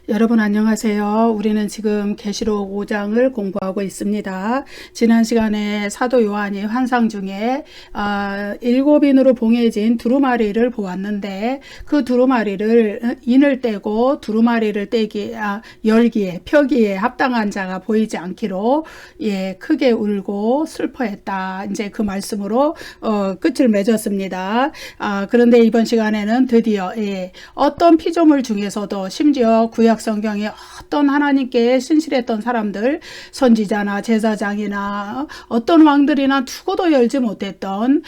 여러분 안녕하세요. 우리는 지금 계시록 5장을 공부하고 있습니다. 지난 시간에 사도 요한이 환상 중에 7인으로 봉해진 두루마리를 보았는데 그 두루마리를 인을 떼고 두루마리를 열기에 펴기에 합당한 자가 보이지 않기로 크게 울고 슬퍼했다. 이제 그 말씀으로 끝을 맺었습니다. 그런데 이번 시간에는 드디어 어떤 피조물 중에서도 심지어 구약 성경에 어떤 하나님께 신실했던 사람들, 선지자나 제사장이나 어떤 왕들이나 두고도 열지 못했던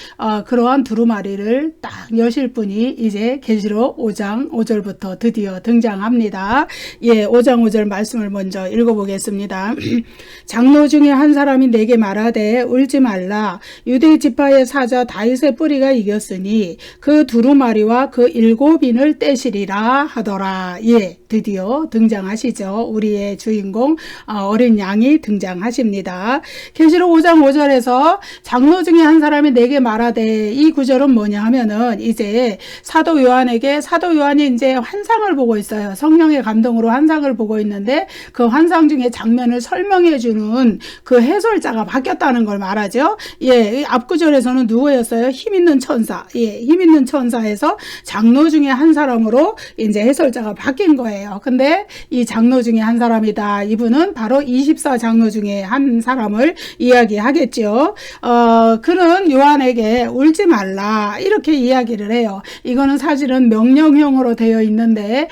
그러한 두루마리를 딱 여실 분이 이제 계시록 5장 5절부터 드디어 등장합니다. 5장 5절 말씀을 먼저 읽어보겠습니다. 장로 중에 한 사람이 내게 말하되 울지 말라. 유대 지파의 사자 다윗의 뿌리가 이겼으니 그 두루마리와 그 7인을 떼시리라 하더라. 드디어 등장하시죠. 우리의 주인공 어린 양이 등장하십니다. 계시록 5장 5절에서 장로 중에 한 사람이 내게 말하되, 이 구절은 뭐냐 하면은 이제 사도 요한이 이제 환상을 보고 있어요. 성령의 감동으로 환상을 보고 있는데 그 환상 중에 장면을 설명해 주는 그 해설자가 바뀌었다는 걸 말하죠. 앞 구절에서는 누구였어요? 힘 있는 천사. 힘 있는 천사에서 장로 중에 한 사람으로 이제 해설자가 바뀐 거예요. 근데 이 장로 중에 한 사람이다. 이분은 바로 24장로 중에 한 사람을 이야기하겠죠. 그는 요한에게 울지 말라 이렇게 이야기를 해요. 이거는 사실은 명령형으로 되어 있는데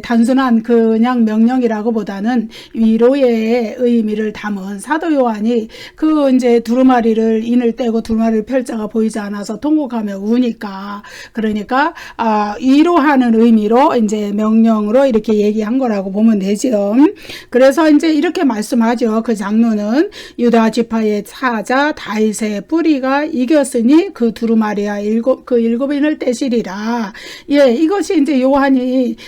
단순한 그냥 명령이라고 보다는 위로의 의미를 담은 사도 요한이 그 이제 두루마리를 인을 떼고 두루마리를 펼자가 보이지 않아서 통곡하며 우니까, 그러니까 위로하는 의미로 이제 명령으로 이렇게 얘기한 거라고 보면 되죠. 그래서 이제 이렇게 말씀하죠. 그 장로는 유다 지파의 사자 다윗의 뿌리가 이겼으니 그 두루마리와 그 7인을 떼시리라. 이것이 이제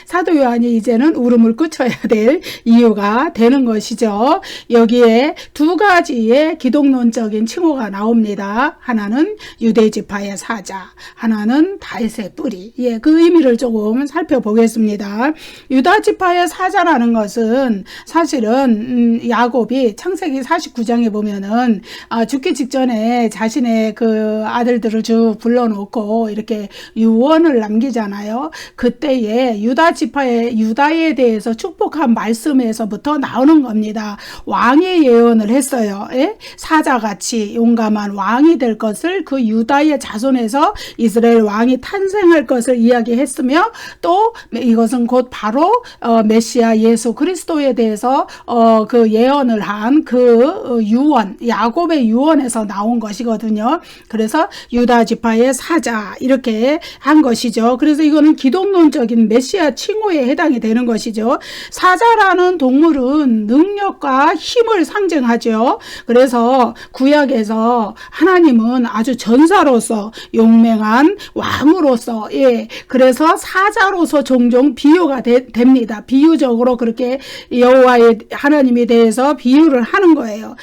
사도 요한이 이제는 울음을 그쳐야 될 이유가 되는 것이죠. 여기에 두 가지의 기독론적인 칭호가 나옵니다. 하나는 유대 지파의 사자, 하나는 다윗의 뿌리. 그 의미를 조금 살펴보겠습니다. 유다 지파의 사자라는 것은 사실은 야곱이 창세기 49장에 보면은 죽기 직전에 자신의 그 아들들을 쭉 불러놓고 이렇게 유언을 남기잖아요. 그때에 유다에 대해서 축복한 말씀에서부터 나오는 겁니다. 왕의 예언을 했어요. 사자같이 용감한 왕이 될 것을, 그 유다의 자손에서 이스라엘 왕이 탄생할 것을 이야기했으며, 또 이것은 곧 바로 메시아 예수 그리스도에 대해서 그 예언을 한 그 유언, 야곱의 유언에서 나온 것이거든요. 그래서 유다 지파의 사자 이렇게 한 것이죠. 그래서 이거는 기독론적인 메시아 칭호에 해당이 되는 것이죠. 사자라는 동물은 능력과 힘을 상징하죠. 그래서 구약에서 하나님은 아주 전사로서 용맹한 왕으로서 그래서 사자로서 종종 비유가 됩니다. 비유적으로 그렇게 여호와의 하나님에 대해서 비유를 하는 거예요.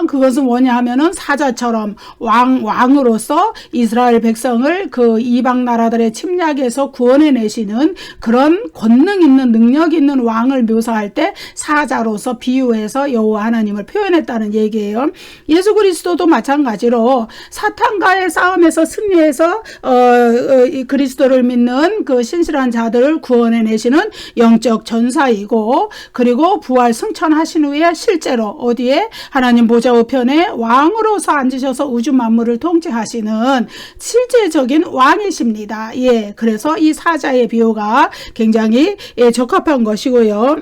그것은 뭐냐 하면은 사자처럼 왕으로서 이스라엘 백성을 그 이방 나라들의 침략에서 구원해내시는 그런 권능 있는 능력 있는 왕을 묘사할 때 사자로서 비유해서 여호와 하나님을 표현했다는 얘기예요. 예수 그리스도도 마찬가지로 사탄과의 싸움에서 승리해서 그리스도를 믿는 그 신실한 자들을 구원해내시는 영적 전사이고, 그리고 부활 승천하신 후에 실제로 어디에 하나님 보좌 우편에 왕으로서 앉으셔서 우주 만물을 통치하시는 실제적인 왕이십니다. 그래서 이 사자의 비유가 굉장히 적합한 것이고요.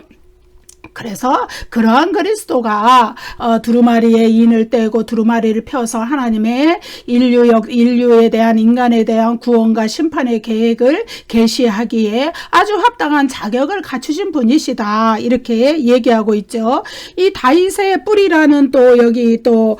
그래서 그러한 그리스도가 두루마리의 인을 떼고 두루마리를 펴서 하나님의 인류에 대한, 인간에 대한 구원과 심판의 계획을 계시하기에 아주 합당한 자격을 갖추신 분이시다 이렇게 얘기하고 있죠. 이 다윗의 뿌리라는 또 여기 또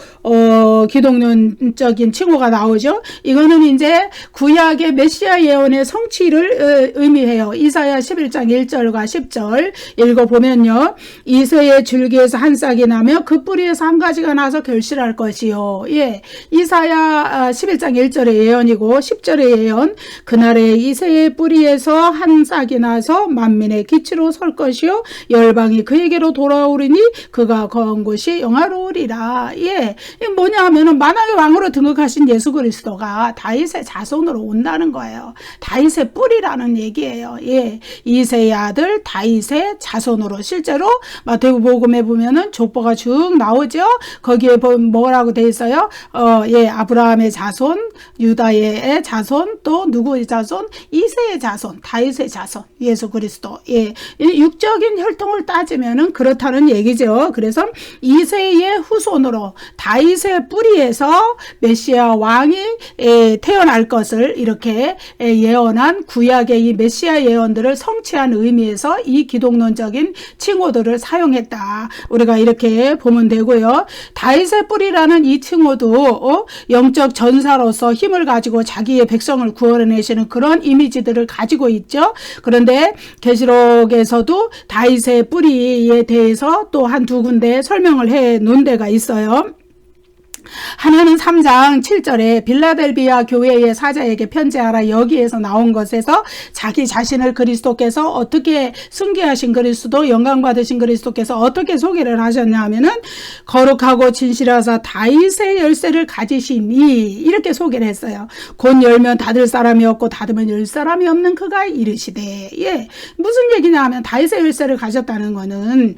기독론적인 칭호가 나오죠. 이거는 이제 구약의 메시아 예언의 성취를 의미해요. 이사야 11장 1절과 10절 읽어보면요, 이새의 줄기에서 한 싹이 나며 그 뿌리에서 한 가지가 나서 결실할 것이요. 예, 이사야 11장 1절의 예언이고 10절의 예언. 그날에 이새의 뿌리에서 한 싹이 나서 만민의 기치로 설 것이요 열방이 그에게로 돌아오리니 그가 거한 곳이 영화로우리라. 예, 이게 뭐냐 하면은 만왕의 왕으로 등극하신 예수 그리스도가 다윗의 자손으로 온다는 거예요. 다윗의 뿌리라는 얘기예요. 예, 이새의 아들 다윗의 자손으로. 실제로 마태복음에 보면은 족보가 쭉 나오죠. 거기에 뭐라고 돼 있어요? 예, 아브라함의 자손, 유다의 자손, 또 누구의 자손? 이새의 자손, 다윗의 자손, 예수 그리스도. 예, 육적인 혈통을 따지면은 그렇다는 얘기죠. 그래서 이새의 후손으로 다윗의 뿌리에서 메시아 왕이 태어날 것을 이렇게 예언한 구약의 이 메시아 예언들을 성취한 의미에서 이 기독론적인 칭호들을 사용했다. 우리가 이렇게 보면 되고요. 다윗의 뿌리라는 이 칭호도 영적 전사로서 힘을 가지고 자기의 백성을 구원해내시는 그런 이미지들을 가지고 있죠. 그런데 계시록에서도 다윗의 뿌리에 대해서 또 한두 군데 설명을 해 놓은 데가 있어요. 하나는 3장 7절에 빌라델비아 교회의 사자에게 편지하라, 여기에서 나온 것에서 자기 자신을 그리스도께서 어떻게 승계하신 그리스도, 영광 받으신 그리스도께서 어떻게 소개를 하셨냐 하면은 거룩하고 진실하사 다윗의 열쇠를 가지시니 이렇게 소개를 했어요. 곧 열면 닫을 사람이 없고 닫으면 열 사람이 없는 그가 이르시되. 예, 무슨 얘기냐 하면 다윗의 열쇠를 가졌다는 거는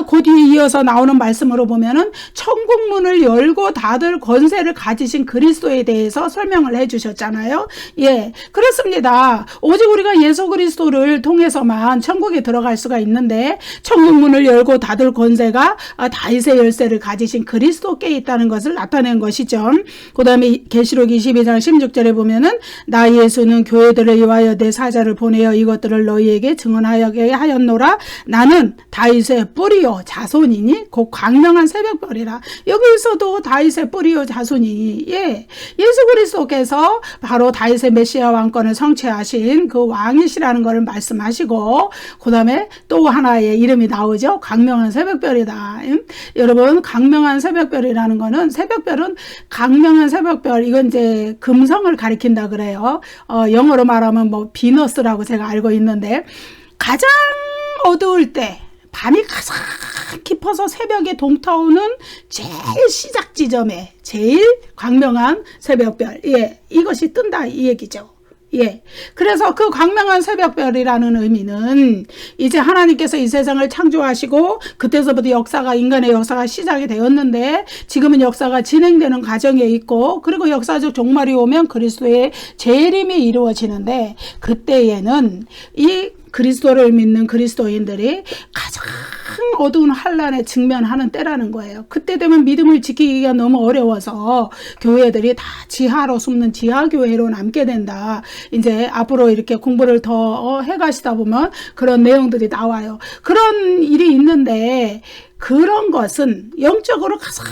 곧 이어서 나오는 말씀으로 보면은 천국 문을 열고 닫을 권세를 가지신 그리스도에 대해서 설명을 해주셨잖아요. 예, 그렇습니다. 오직 우리가 예수 그리스도를 통해서만 천국에 들어갈 수가 있는데 천국 문을 열고 닫을 권세가 다윗의 열쇠를 가지신 그리스도께 있다는 것을 나타낸 것이죠. 그 다음에 계시록 22장 16절에 보면은 나 예수는 교회들을 위하여 내 사자를 보내어 이것들을 너희에게 증언하게 하였노라. 나는 다윗의 뿌리요 자손이니 곧 광명한 새벽별이라. 여기서도 다윗의 뿌리요 자손이, 예, 예수 그리스도께서 바로 다윗의 메시아 왕권을 성취하신 그 왕이시라는 것을 말씀하시고, 그 다음에 또 하나의 이름이 나오죠. 광명한 새벽별이다. 여러분, 광명한 새벽별이라는 거는, 새벽별은 광명한 새벽별, 이건 이제 금성을 가리킨다 그래요. 영어로 말하면 뭐 비너스라고 제가 알고 있는데, 가장 어두울 때, 밤이 가장 깊어서 새벽에 동타오는 제일 시작 지점에 제일 광명한 새벽별, 예, 이것이 뜬다 이 얘기죠. 예, 그래서 그 광명한 새벽별이라는 의미는 이제 하나님께서 이 세상을 창조하시고 그때서부터 역사가, 인간의 역사가 시작이 되었는데 지금은 역사가 진행되는 과정에 있고, 그리고 역사적 종말이 오면 그리스도의 재림이 이루어지는데, 그때에는 이 그리스도를 믿는 그리스도인들이 가장 어두운 환란에 직면하는 때라는 거예요. 그때 되면 믿음을 지키기가 너무 어려워서 교회들이 다 지하로 숨는 지하교회로 남게 된다. 이제 앞으로 이렇게 공부를 더 해가시다 보면 그런 내용들이 나와요. 그런 일이 있는데, 그런 것은 영적으로 가장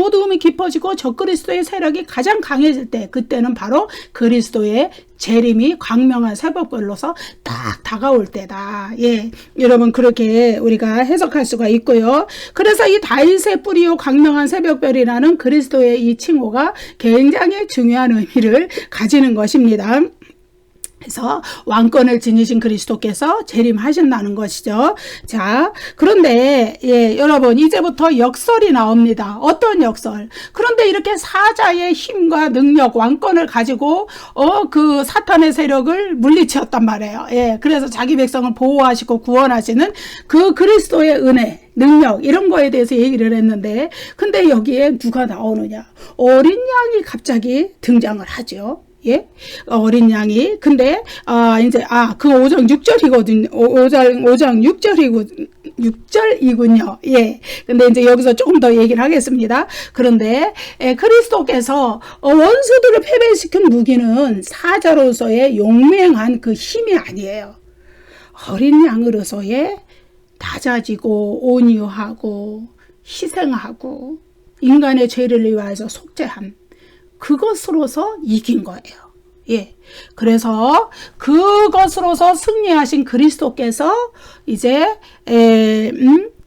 어두움이 깊어지고 적그리스도의 세력이 가장 강해질 때, 그때는 바로 그리스도의 재림이 광명한 새벽별로서 딱 다가올 때다. 예, 여러분 그렇게 우리가 해석할 수가 있고요. 그래서 이 다윗의 뿌리요 광명한 새벽별이라는 그리스도의 이 칭호가 굉장히 중요한 의미를 가지는 것입니다. 그래서 왕권을 지니신 그리스도께서 재림하신다는 것이죠. 자, 그런데 예, 여러분 이제부터 역설이 나옵니다. 어떤 역설? 그런데 이렇게 사자의 힘과 능력, 왕권을 가지고 그 사탄의 세력을 물리치었단 말이에요. 예, 그래서 자기 백성을 보호하시고 구원하시는 그 그리스도의 은혜, 능력, 이런 거에 대해서 얘기를 했는데, 근데 여기에 누가 나오느냐? 어린 양이 갑자기 등장을 하죠. 예, 어린 양이. 근데 이제 그 5장 6절이거든요. 5장 6절이군요. 예. 근데 이제 여기서 조금 더 얘기를 하겠습니다. 그런데 그리스도께서 원수들을 패배시킨 무기는 사자로서의 용맹한 그 힘이 아니에요. 어린 양으로서의 낮아지고 온유하고 희생하고 인간의 죄를 위하여서 속죄함, 그것으로서 이긴 거예요. 예. 그래서 그것으로서 승리하신 그리스도께서 이제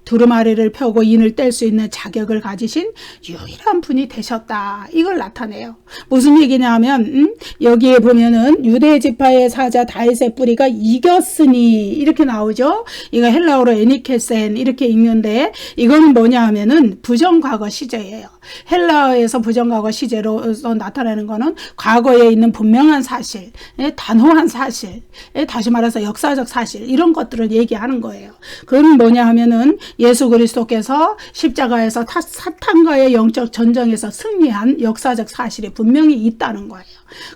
두루마리를 펴고 인을 뗄 수 있는 자격을 가지신 유일한 분이 되셨다. 이걸 나타내요. 무슨 얘기냐 하면 여기에 보면은 유대 지파의 사자 다윗의 뿌리가 이겼으니 이렇게 나오죠. 이거 헬라어로 에니케센 이렇게 읽는데 이거는 뭐냐 하면은 부정과거 시제예요. 헬라어에서 부정과거 시제로서 나타내는 거는 과거에 있는 분명한 사실, 단호한 사실, 다시 말해서 역사적 사실 이런 것들을 얘기하는 거예요. 그건 뭐냐 하면은 예수 그리스도께서 십자가에서 사탄과의 영적 전쟁에서 승리한 역사적 사실이 분명히 있다는 거예요.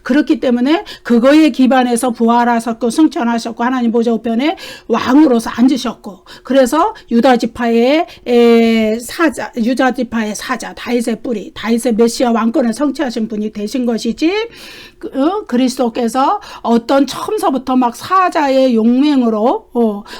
그렇기 때문에 그거에 기반해서 부활하셨고 승천하셨고 하나님 보좌 우편에 왕으로서 앉으셨고 그래서 유다 지파의 사자 다윗의 뿌리 다윗의 메시아 왕권을 성취하신 분이 되신 것이지 그리스도께서 어떤 처음서부터 막 사자의 용맹으로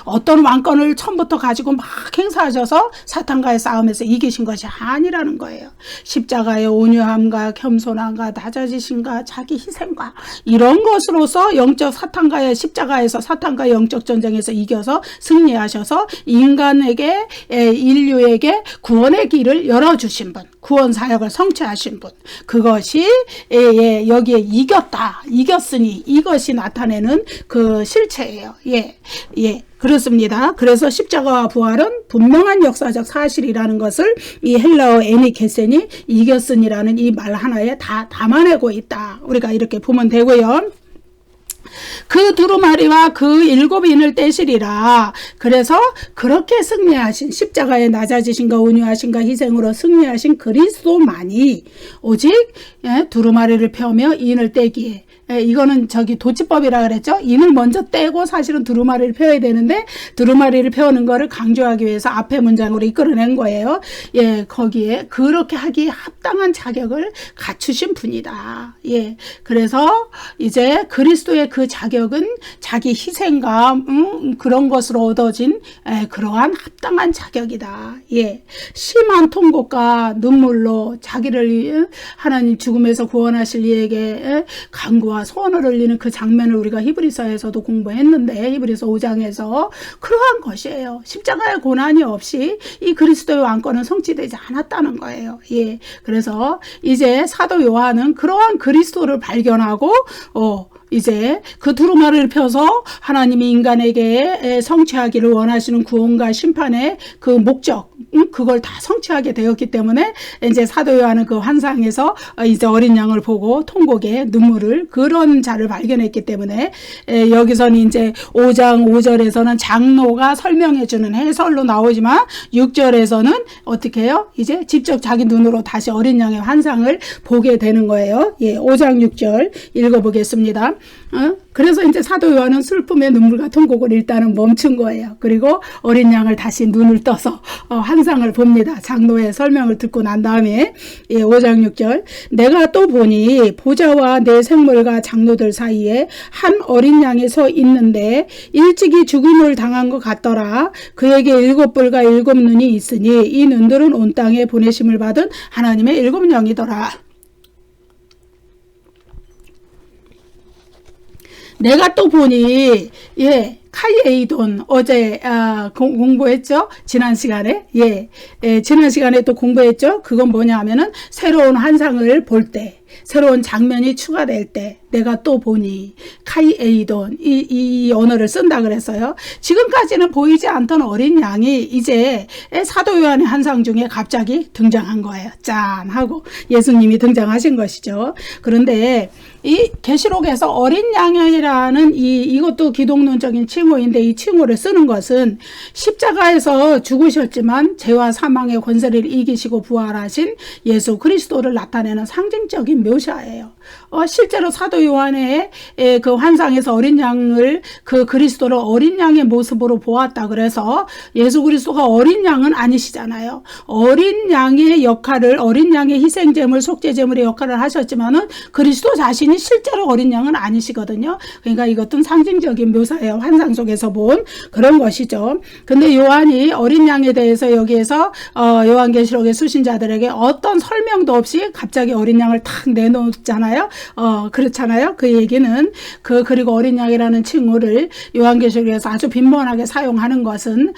어떤 왕권을 처음부터 가지고 막 행사하셔서 사탄과의 싸움에서 이기신 것이 아니라는 거예요. 십자가의 온유함과 겸손함과 낮아지심과 자기 희생과 이런 것으로서 영적 사탄과의 십자가에서 사탄과의 영적 전쟁에서 이겨서 승리하셔서 인간에게 인류에게 구원의 길을 열어주신 분 구원 사역을 성취하신 분 그것이 여기에 이겼으니 이것이 나타내는 그 실체예요. 그렇습니다. 그래서 십자가와 부활은 분명한 역사적 사실이라는 것을 이 헬라어 에니케센이 이겼으니라는 이 말 하나에 다 담아내고 있다. 우리가 이렇게 보면 되고요. 그 두루마리와 그 7인을 떼시리라. 그래서 그렇게 승리하신 십자가의 낮아지신가 온유하신가 희생으로 승리하신 그리스도만이 오직 두루마리를 펴며 인을 떼기에 이거는 도치법이라 그랬죠. 인을 먼저 떼고 사실은 두루마리를 펴야 되는데 두루마리를 펴는 거를 강조하기 위해서 앞에 문장으로 이끌어낸 거예요. 거기에 그렇게 하기에 합당한 자격을 갖추신 분이다. 그래서 이제 그리스도의 그 자격은 자기 희생과 그런 것으로 얻어진 그러한 합당한 자격이다. 심한 통곡과 눈물로 자기를 하나님 죽음에서 구원하실 이에게 간구와 소원을 흘리는 그 장면을 우리가 히브리서에서도 공부했는데 히브리서 5장에서 그러한 것이에요. 십자가의 고난이 없이 이 그리스도의 왕권은 성취되지 않았다는 거예요. 그래서 이제 사도 요한은 그러한 그리스도를 발견하고 이제 그 두루마리를 펴서 하나님이 인간에게 성취하기를 원하시는 구원과 심판의 그 목적 그걸 다 성취하게 되었기 때문에 이제 사도 요한은 그 환상에서 이제 어린 양을 보고 통곡의 눈물을 그런 자를 발견했기 때문에 여기서는 이제 5장 5절에서는 장로가 설명해 주는 해설로 나오지만 6절에서는 어떻게 해요? 이제 직접 자기 눈으로 다시 어린 양의 환상을 보게 되는 거예요. 5장 6절 읽어보겠습니다. 그래서 이제 사도 요한은 슬픔의 눈물과 통곡을 일단은 멈춘 거예요. 그리고 어린 양을 다시 눈을 떠서 환상을 봅니다. 장로의 설명을 듣고 난 다음에 5장 6절 내가 또 보니 보좌와 내 생물과 장로들 사이에 한 어린 양이 서 있는데 일찍이 죽음을 당한 것 같더라. 그에게 7뿔과 7눈이 있으니 이 눈들은 온 땅에 보내심을 받은 하나님의 7영이더라. 내가 또 보니 카이에이돈 어제 공부했죠. 지난 시간에 지난 시간에 또 공부했죠. 그건 뭐냐 하면은 새로운 환상을 볼 때 새로운 장면이 추가될 때 내가 또 보니 카이에이돈 이 언어를 쓴다 그랬어요. 지금까지는 보이지 않던 어린 양이 이제 사도 요한의 환상 중에 갑자기 등장한 거예요. 짠 하고 예수님이 등장하신 것이죠. 그런데 이 계시록에서 어린 양이라는 이것도 기독론적인 칭호인데 이 칭호를 쓰는 것은 십자가에서 죽으셨지만 죄와 사망의 권세를 이기시고 부활하신 예수 그리스도를 나타내는 상징적인 묘사예요. 실제로 사도 요한의 그 환상에서 어린 양을 그 그리스도를 어린 양의 모습으로 보았다 그래서 예수 그리스도가 어린 양은 아니시잖아요. 어린 양의 역할을 어린 양의 희생제물 속죄제물의 역할을 하셨지만은 그리스도 자신이 실제로 어린 양은 아니시거든요. 그러니까 이것은 상징적인 묘사예요. 환상 속에서 본 그런 것이죠. 근데 요한이 어린 양에 대해서 여기에서 요한계시록의 수신자들에게 어떤 설명도 없이 갑자기 어린 양을 탁 탁 내놓잖아요. 그렇잖아요. 그 얘기는 그리고 어린 양이라는 칭호를 요한계시록에서 아주 빈번하게 사용하는 것은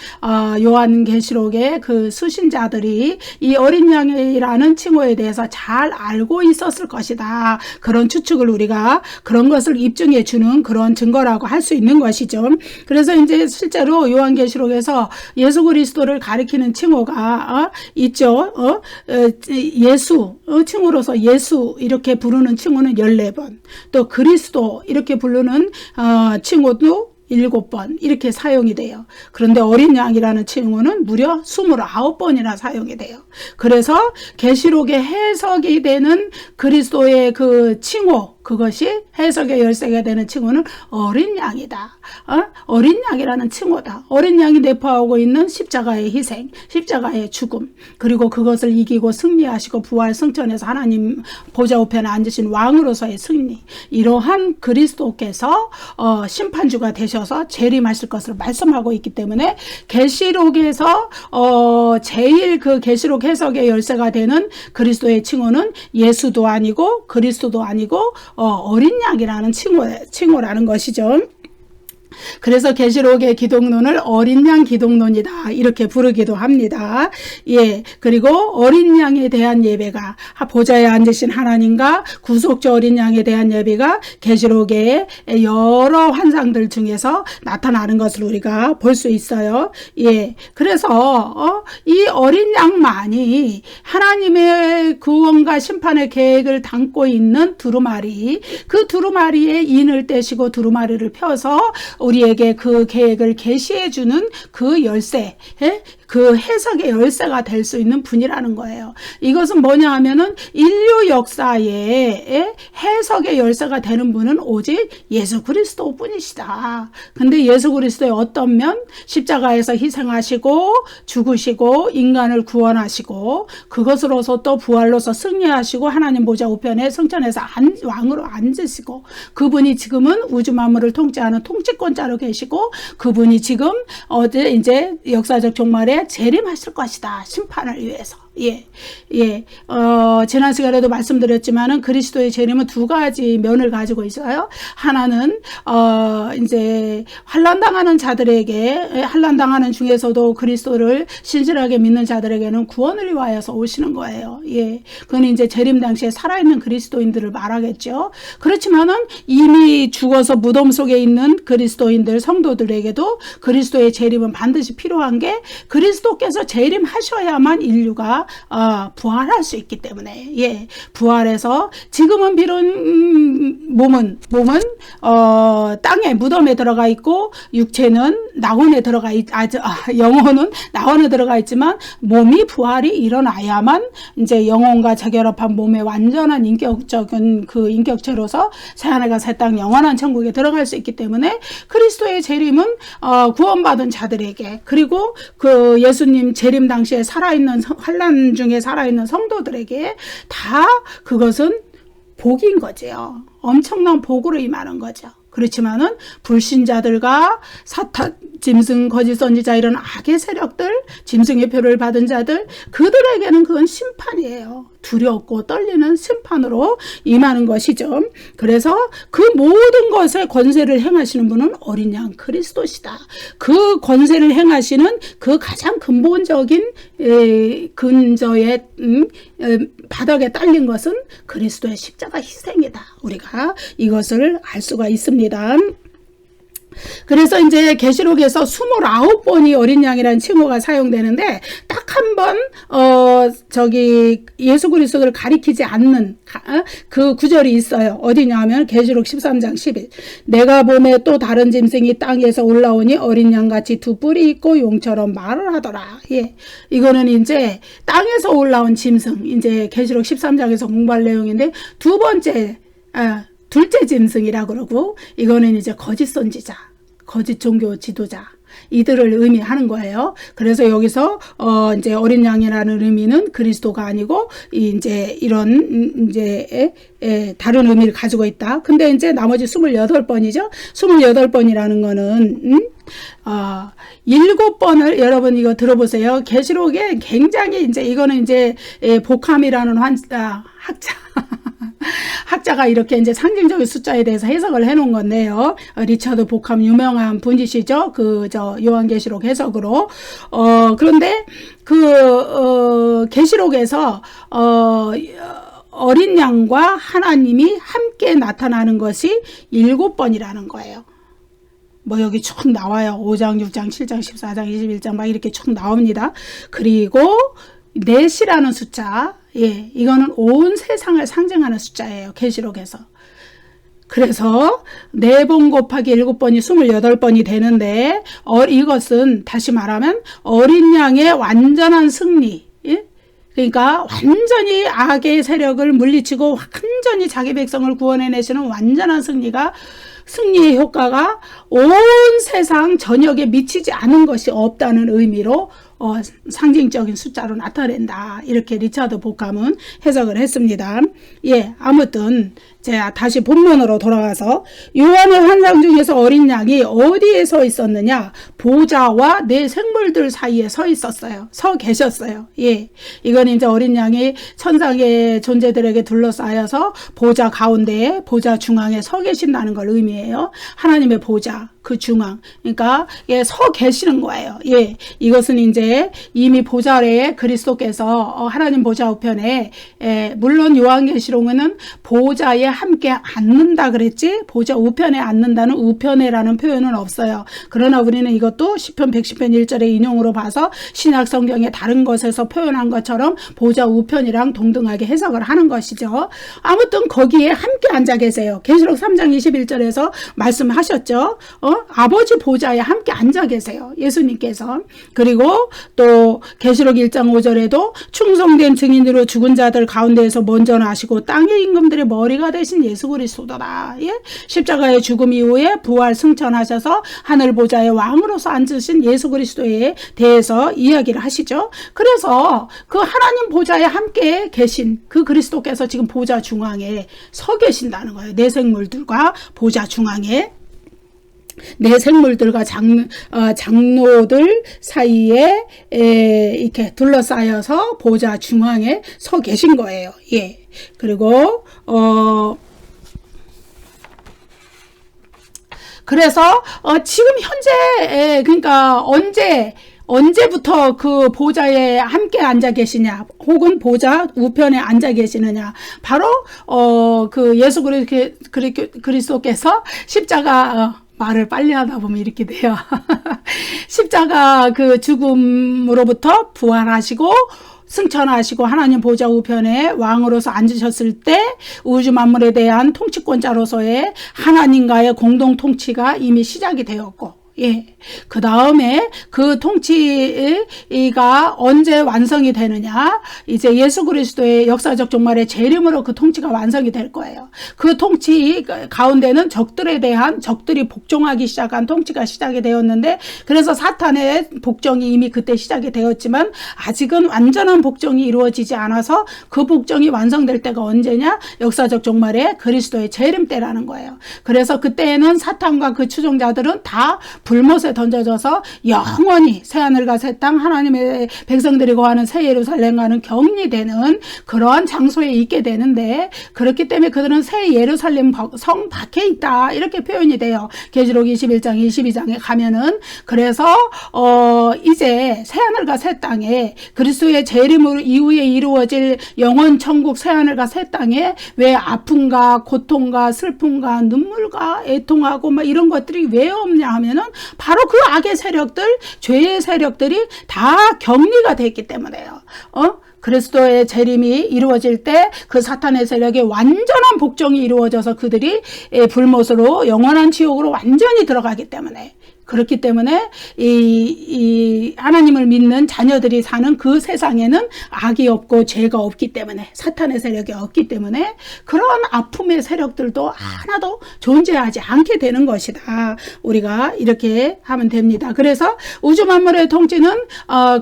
요한계시록의 그 수신자들이 이 어린 양이라는 칭호에 대해서 잘 알고 있었을 것이다. 그런 추측을 우리가 그런 것을 입증해 주는 그런 증거라고 할 수 있는 것이죠. 그래서 이제 실제로 요한계시록에서 예수 그리스도를 가리키는 칭호가 있죠. 예수 칭호로서 예수 이렇게 부르는 칭호는 14번, 또 그리스도 이렇게 부르는 칭호도 7번 이렇게 사용이 돼요. 그런데 어린 양이라는 칭호는 무려 29번이나 사용이 돼요. 그래서 계시록에 해석이 되는 그리스도의 그 칭호, 그것이 해석의 열쇠가 되는 칭호는 어린 양이다. 어린 양이라는 칭호다. 어린 양이 내포하고 있는 십자가의 희생, 십자가의 죽음, 그리고 그것을 이기고 승리하시고 부활 승천해서 하나님 보좌 우편에 앉으신 왕으로서의 승리, 이러한 그리스도께서 심판주가 되셔서 재림하실 것을 말씀하고 있기 때문에 계시록에서 제일 그 계시록 해석의 열쇠가 되는 그리스도의 칭호는 예수도 아니고 그리스도도 아니고 어린 양이라는 칭호라는 것이죠. 그래서 계시록의 기독론을 어린 양 기독론이다 이렇게 부르기도 합니다. 예, 그리고 어린 양에 대한 예배가 보좌에 앉으신 하나님과 구속주 어린 양에 대한 예배가 계시록의 여러 환상들 중에서 나타나는 것을 우리가 볼 수 있어요. 예, 그래서 이 어린 양만이 하나님의 구원과 심판의 계획을 담고 있는 두루마리, 그 두루마리에 인을 떼시고 두루마리를 펴서 우리에게 그 계획을 계시해 주는 그 열쇠, 그 해석의 열쇠가 될 수 있는 분이라는 거예요. 이것은 뭐냐 하면은 인류 역사에 해석의 열쇠가 되는 분은 오직 예수 그리스도 뿐이시다. 근데 예수 그리스도의 어떤 면, 십자가에서 희생하시고 죽으시고 인간을 구원하시고 그것으로서 또 부활로서 승리하시고 하나님 보좌 우편에 승천해서 왕으로 앉으시고, 그분이 지금은 우주 만물을 통치하는 통치권자로 계시고, 그분이 지금 이제 역사적 종말에 재림하실 것이다. 심판을 위해서. 지난 시간에도 말씀드렸지만은 그리스도의 재림은 두 가지 면을 가지고 있어요. 하나는 이제 환난당하는 자들에게, 환난당하는 중에서도 그리스도를 신실하게 믿는 자들에게는 구원을 위하여서 오시는 거예요. 그건 이제 재림 당시에 살아있는 그리스도인들을 말하겠죠. 그렇지만은 이미 죽어서 무덤 속에 있는 그리스도인들, 성도들에게도 그리스도의 재림은 반드시 필요한 게, 그리스도께서 재림하셔야만 인류가 부활할 수 있기 때문에, 부활해서 지금은 비록 몸은 땅에 무덤에 들어가 있고 육체는 낙원에 들어가 영혼은 낙원에 들어가 있지만 몸이 부활이 일어나야만 이제 영혼과 재결합한 몸의 완전한 인격적인 그 인격체로서 새하늘과 새 땅 영원한 천국에 들어갈 수 있기 때문에 그리스도의 재림은 구원받은 자들에게, 그리고 그 예수님 재림 당시에 살아있는 환난 중에 살아있는 성도들에게 다 그것은 복인 거지요. 엄청난 복으로 임하는 거죠. 그렇지만은 불신자들과 사탄, 짐승, 거짓 선지자 이런 악의 세력들, 짐승의 표를 받은 자들, 그들에게는 그건 심판이에요. 두렵고 떨리는 심판으로 임하는 것이죠. 그래서 그 모든 것에 권세를 행하시는 분은 어린 양 그리스도시다. 그 권세를 행하시는 그 가장 근본적인 근저의 바닥에 딸린 것은 그리스도의 십자가 희생이다. 우리가 이것을 알 수가 있습니다. 그래서 이제 계시록에서 29번이 어린 양이라는 칭호가 사용되는데, 딱 한 번 예수 그리스도를 가리키지 않는 그 구절이 있어요. 어디냐 하면 계시록 13장 10일. 내가 보매 또 다른 짐승이 땅에서 올라오니 어린 양같이 두 뿔이 있고 용처럼 말을 하더라. 이거는 이제 땅에서 올라온 짐승, 이제 계시록 13장에서 공부할 내용인데, 둘째 짐승이라 그러고, 이거는 이제 거짓 선지자, 거짓 종교 지도자, 이들을 의미하는 거예요. 그래서 여기서 이제 어린 양이라는 의미는 그리스도가 아니고 이제 이런 이제 다른 의미를 가지고 있다. 근데 이제 나머지 28번이죠. 28번이라는 거는 7번을 여러분 이거 들어보세요. 계시록에 굉장히 이제 이거는 이제 복함이라는 학자 학자가 이렇게 이제 상징적인 숫자에 대해서 해석을 해 놓은 건데요. 리처드 보캄 유명한 분이시죠. 요한계시록 해석으로. 그런데 계시록에서 어린 양과 하나님이 함께 나타나는 것이 7번이라는 거예요. 뭐 여기 쭉 나와요. 5장, 6장, 7장, 14장, 21장 막 이렇게 쭉 나옵니다. 그리고 넷이라는 숫자, 이거는 온 세상을 상징하는 숫자예요. 계시록에서. 그래서 4번 곱하기 7번이 28번이 되는데 이것은 다시 말하면 어린 양의 완전한 승리, 그러니까 완전히 악의 세력을 물리치고 완전히 자기 백성을 구원해내시는 완전한 승리의 효과가 온 세상 전역에 미치지 않은 것이 없다는 의미로 상징적인 숫자로 나타낸다. 이렇게 리처드 보캄은 해석을 했습니다. 아무튼 제가 다시 본문으로 돌아가서 요한의 환상 중에서 어린 양이 어디에 서 있었느냐? 보좌와 네 생물들 사이에 서 있었어요. 서 계셨어요. 이건 이제 어린 양이 천상의 존재들에게 둘러싸여서 보좌 가운데에 보좌 중앙에 서 계신다는 걸 의미해요. 하나님의 보좌 그 중앙, 그러니까 서 계시는 거예요. 이것은 이제 이미 보좌 아래에 그리스도께서 하나님 보좌 우편에 물론 요한계시록에는 보좌에 함께 앉는다 그랬지 보좌 우편에 앉는다는 우편에라는 표현은 없어요. 그러나 우리는 이것도 시편 110편 1절의 인용으로 봐서 신약 성경의 다른 것에서 표현한 것처럼 보좌 우편이랑 동등하게 해석을 하는 것이죠. 아무튼 거기에 함께 앉아 계세요. 계시록 3장 21절에서 말씀하셨죠. 아버지 보좌에 함께 앉아 계세요. 예수님께서. 그리고 또 계시록 1장 5절에도 충성된 증인으로 죽은 자들 가운데에서 먼저 나시고 땅의 임금들의 머리가 되신 예수 그리스도다. 십자가의 죽음 이후에 부활 승천하셔서 하늘 보좌의 왕으로서 앉으신 예수 그리스도에 대해서 이야기를 하시죠. 그래서 그 하나님 보좌에 함께 계신 그 그리스도께서 지금 보좌 중앙에 서 계신다는 거예요. 내 생물들과 보좌 중앙에 내 생물들과 장로들 사이에 이렇게 둘러싸여서 보좌 중앙에 서 계신 거예요. 그리고 그래서 지금 현재 그러니까 언제부터 그 보좌에 함께 앉아 계시냐 혹은 보좌 우편에 앉아 계시느냐 바로 그 예수 그리스도께서 십자가 말을 빨리 하다 보면 이렇게 돼요. 십자가 그 죽음으로부터 부활하시고 승천하시고 하나님 보좌 우편에 왕으로서 앉으셨을 때 우주 만물에 대한 통치권자로서의 하나님과의 공동 통치가 이미 시작이 되었고 그 다음에 그 통치가 언제 완성이 되느냐? 이제 예수 그리스도의 역사적 종말의 재림으로 그 통치가 완성이 될 거예요. 그 통치 가운데는 적들에 대한 적들이 복종하기 시작한 통치가 시작이 되었는데 그래서 사탄의 복종이 이미 그때 시작이 되었지만 아직은 완전한 복종이 이루어지지 않아서 그 복종이 완성될 때가 언제냐? 역사적 종말의 그리스도의 재림 때라는 거예요. 그래서 그때에는 사탄과 그 추종자들은 다 불못에 던져져서 영원히 새하늘과 새 땅 하나님의 백성들이 거하는 새 예루살렘과는 격리되는 그러한 장소에 있게 되는데 그렇기 때문에 그들은 새 예루살렘 성 밖에 있다 이렇게 표현이 돼요. 계시록 21장 22장에 가면은 그래서 이제 새하늘과 새 땅에 그리스도의 재림 이후에 이루어질 영원 천국 새하늘과 새 땅에 왜 아픔과 고통과 슬픔과 눈물과 애통하고 막 이런 것들이 왜 없냐 하면은 바로 그 악의 세력들, 죄의 세력들이 다 격리가 됐기 때문에요. 그리스도의 재림이 이루어질 때 그 사탄의 세력의 완전한 복종이 이루어져서 그들이 불못으로 영원한 지옥으로 완전히 들어가기 때문에 그렇기 때문에 이 하나님을 믿는 자녀들이 사는 그 세상에는 악이 없고 죄가 없기 때문에 사탄의 세력이 없기 때문에 그런 아픔의 세력들도 하나도 존재하지 않게 되는 것이다. 우리가 이렇게 하면 됩니다. 그래서 우주 만물의 통치는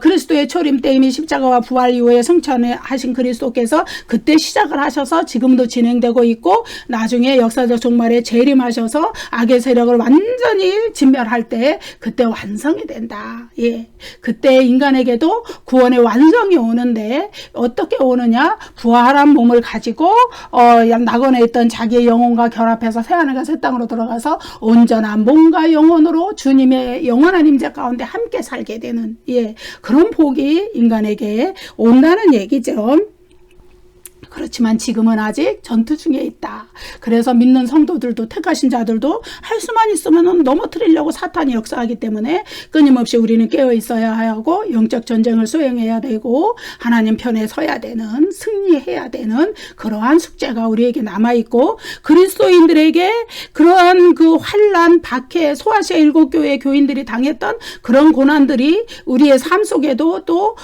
그리스도의 초림 때 이미 십자가와 부활 이후에 승천하신 그리스도께서 그때 시작을 하셔서 지금도 진행되고 있고 나중에 역사적 종말에 재림하셔서 악의 세력을 완전히 진멸할 때 때 그때 완성이 된다. 예. 그때 인간에게도 구원의 완성이 오는데 어떻게 오느냐? 부활한 몸을 가지고 낙원에 있던 자기의 영혼과 결합해서 새하늘과 새 땅으로 들어가서 온전한 몸과 영혼으로 주님의 영원한 임재 가운데 함께 살게 되는 그런 복이 인간에게 온다는 얘기죠. 그렇지만 지금은 아직 전투 중에 있다. 그래서 믿는 성도들도 택하신 자들도 할 수만 있으면 넘어뜨리려고 사탄이 역사하기 때문에 끊임없이 우리는 깨어 있어야 하고 영적 전쟁을 수행해야 되고 하나님 편에 서야 되는, 승리해야 되는 그러한 숙제가 우리에게 남아있고, 그리스도인들에게 그러한 그 환난, 박해, 소아시아 7교회 교인들이 당했던 그런 고난들이 우리의 삶 속에도 또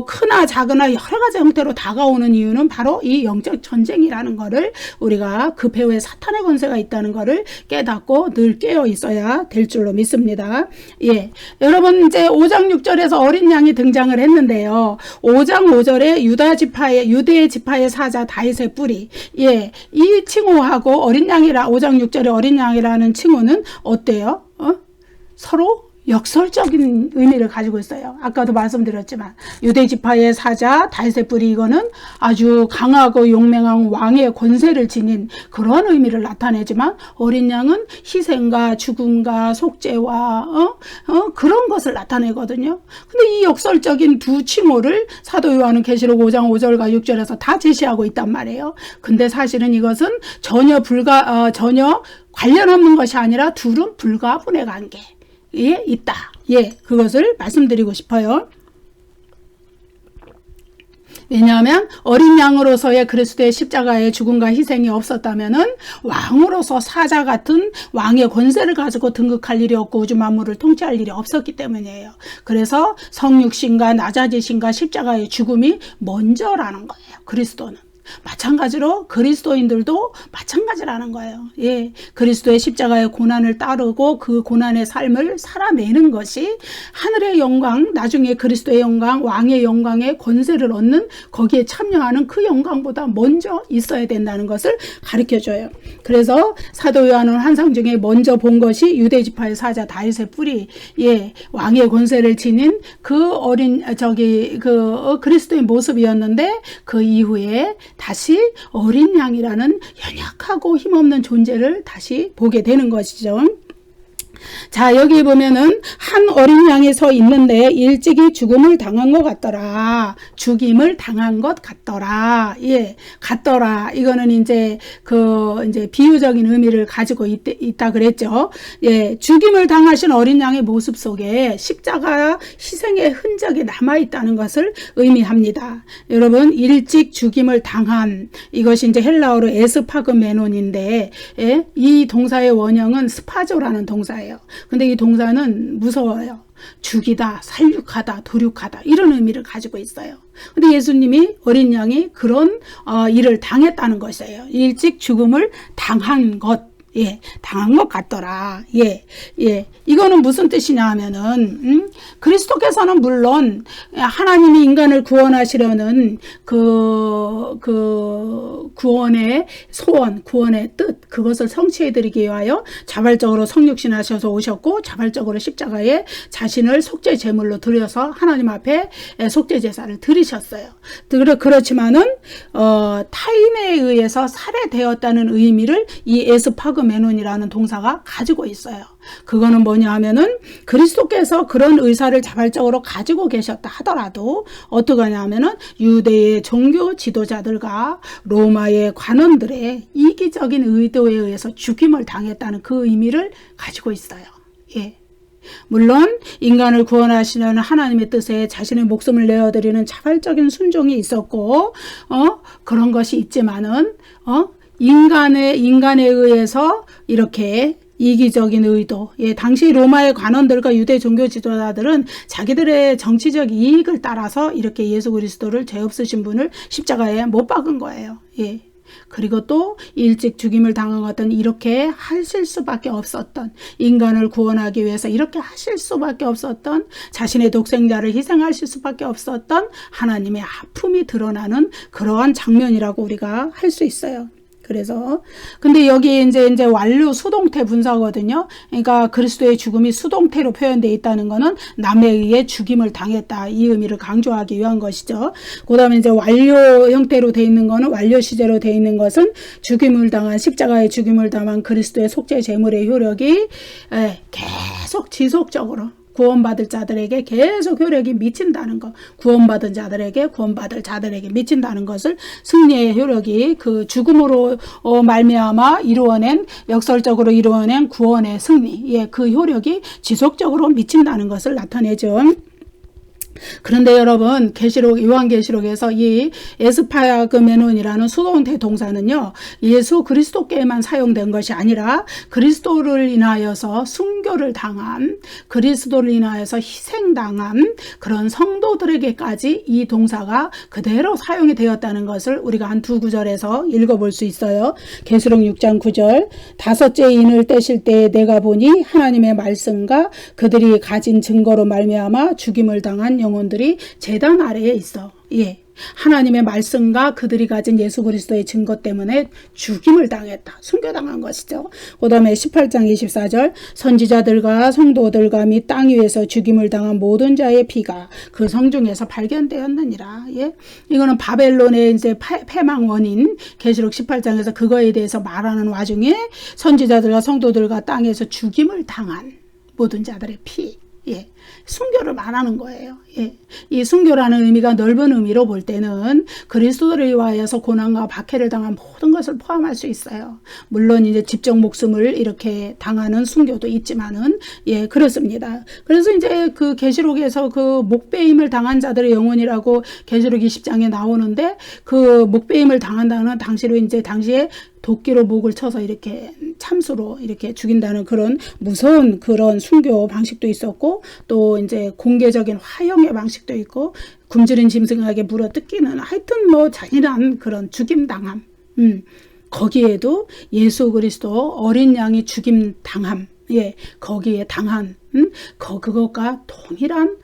크나 작으나 여러 가지 형태로 다가오는 이유는 바로 이 영적 전쟁이라는 거를 우리가 그 배후에 사탄의 권세가 있다는 거를 깨닫고 늘 깨어 있어야 될 줄로 믿습니다. 여러분 이제 5장 6절에서 어린 양이 등장을 했는데요. 5장 5절에 유대의 지파의 사자 다윗의 뿌리. 이 칭호하고 어린 양이라 5장 6절에 어린 양이라는 칭호는 어때요? 서로 역설적인 의미를 가지고 있어요. 아까도 말씀드렸지만 유대 지파의 사자 다윗의 뿌리, 이거는 아주 강하고 용맹한 왕의 권세를 지닌 그런 의미를 나타내지만 어린 양은 희생과 죽음과 속죄와 그런 것을 나타내거든요. 근데 이 역설적인 두 칭호를 사도 요한은 계시록 5장 5절과 6절에서 다 제시하고 있단 말이에요. 근데 사실은 이것은 전혀 관련 없는 것이 아니라 둘은 불가분의 관계 있다. 그것을 말씀드리고 싶어요. 왜냐하면 어린 양으로서의 그리스도의 십자가의 죽음과 희생이 없었다면은 왕으로서 사자 같은 왕의 권세를 가지고 등극할 일이 없고 우주 만물을 통치할 일이 없었기 때문이에요. 그래서 성육신과 낮아지신과 십자가의 죽음이 먼저라는 거예요. 그리스도는. 마찬가지로 그리스도인들도 마찬가지라는 거예요. 그리스도의 십자가의 고난을 따르고 그 고난의 삶을 살아내는 것이 하늘의 영광, 나중에 그리스도의 영광, 왕의 영광의 권세를 얻는, 거기에 참여하는 그 영광보다 먼저 있어야 된다는 것을 가르쳐줘요. 그래서 사도 요한은 환상 중에 먼저 본 것이 유대 지파의 사자 다윗의 뿌리, 왕의 권세를 지닌 그 그리스도의 모습이었는데, 그 이후에 다시 어린 양이라는 연약하고 힘없는 존재를 다시 보게 되는 것이죠. 자, 여기 보면은 한 어린 양이 서 있는데 일찍이 죽음을 당한 것 같더라. 죽임을 당한 것 같더라. 같더라. 이거는 이제 비유적인 의미를 가지고 있다 그랬죠. 죽임을 당하신 어린 양의 모습 속에 십자가 희생의 흔적이 남아 있다는 것을 의미합니다. 여러분, 일찍 죽임을 당한, 이것이 이제 헬라어로 에스파그메논인데, 이 동사의 원형은 스파조라는 동사예요. 근데 이 동사는 무서워요. 죽이다, 살육하다, 도륙하다, 이런 의미를 가지고 있어요. 근데 예수님이 어린 양이 그런 일을 당했다는 것이에요. 일찍 죽음을 당한 것. 당한 것 같더라. 이거는 무슨 뜻이냐 하면은, 그리스도께서는 물론 하나님이 인간을 구원하시려는 그 구원의 소원, 구원의 뜻, 그것을 성취해드리기 위하여 자발적으로 성육신 하셔서 오셨고, 자발적으로 십자가에 자신을 속죄 제물로 드려서 하나님 앞에 속죄 제사를 드리셨어요. 그렇지만은, 타인에 의해서 살해되었다는 의미를 이 에스파그메논이라는 동사가 가지고 있어요. 그거는 뭐냐 하면은 그리스도께서 그런 의사를 자발적으로 가지고 계셨다 하더라도 어떻게 하냐 하면은 유대의 종교 지도자들과 로마의 관원들의 이기적인 의도에 의해서 죽임을 당했다는 그 의미를 가지고 있어요. 물론 인간을 구원하시는 하나님의 뜻에 자신의 목숨을 내어드리는 자발적인 순종이 있었고 그런 것이 있지만은 인간에 의해서 이렇게 이기적인 의도, 당시 로마의 관원들과 유대 종교 지도자들은 자기들의 정치적 이익을 따라서 이렇게 예수 그리스도를 죄 없으신 분을 십자가에 못 박은 거예요. 그리고 또 일찍 죽임을 당한 것은 이렇게 하실 수밖에 없었던, 인간을 구원하기 위해서 이렇게 하실 수밖에 없었던, 자신의 독생자를 희생하실 수밖에 없었던 하나님의 아픔이 드러나는 그러한 장면이라고 우리가 할 수 있어요. 그래서 근데 여기 이제 완료 수동태 분사거든요. 그러니까 그리스도의 죽음이 수동태로 표현되어 있다는 것은 남에 의해 죽임을 당했다, 이 의미를 강조하기 위한 것이죠. 그다음에 이제 완료 형태로 되어 있는 것은, 완료 시제로 되어 있는 것은 죽임을 당한, 십자가의 죽임을 당한 그리스도의 속죄 제물의 효력이 계속 지속적으로 구원받을 자들에게 계속 효력이 미친다는 것, 구원받은 자들에게, 구원받을 자들에게 미친다는 것을, 승리의 효력이 그 죽음으로 말미암아 이루어낸, 역설적으로 이루어낸 구원의 승리, 그 효력이 지속적으로 미친다는 것을 나타내죠. 그런데 여러분, 요한계시록에서 이 에스파그메논이라는 수동태 동사는요, 예수 그리스도께만 사용된 것이 아니라 그리스도를 인하여서 순교를 당한, 그리스도를 인하여서 희생당한 그런 성도들에게까지 이 동사가 그대로 사용이 되었다는 것을 우리가 한 두 구절에서 읽어볼 수 있어요. 계시록 6장 9절, 다섯째 인을 떼실 때에 내가 보니 하나님의 말씀과 그들이 가진 증거로 말미암아 죽임을 당한 영혼들이 제단 아래에 있어. 하나님의 말씀과 그들이 가진 예수 그리스도의 증거 때문에 죽임을 당했다, 순교당한 것이죠. 그 다음에 18장 24절, 선지자들과 성도들과 및 땅 위에서 죽임을 당한 모든 자의 피가 그 성중에서 발견되었느니라. 이거는 바벨론의 이제 패망 원인, 계시록 18장에서 그거에 대해서 말하는 와중에 선지자들과 성도들과 땅에서 죽임을 당한 모든 자들의 피, 순교를 말하는 거예요. 이 순교라는 의미가 넓은 의미로 볼 때는 그리스도를 위하여서 고난과 박해를 당한 모든 것을 포함할 수 있어요. 물론 이제 직접 목숨을 이렇게 당하는 순교도 있지만은, 그렇습니다. 그래서 이제 그 계시록에서 그 목베임을 당한 자들의 영혼이라고 계시록 20장에 나오는데, 그 목베임을 당한다는 당시에 도끼로 목을 쳐서 이렇게 참수로 이렇게 죽인다는 그런 무서운 그런 순교 방식도 있었고, 또 이제 공개적인 화형의 방식도 있고, 굶주린 짐승에게 물어 뜯기는, 하여튼 뭐 잔인한 그런 죽임 당함. 거기에도 예수 그리스도 어린 양이 죽임 당함, 거기에 당한, 그것과 동일한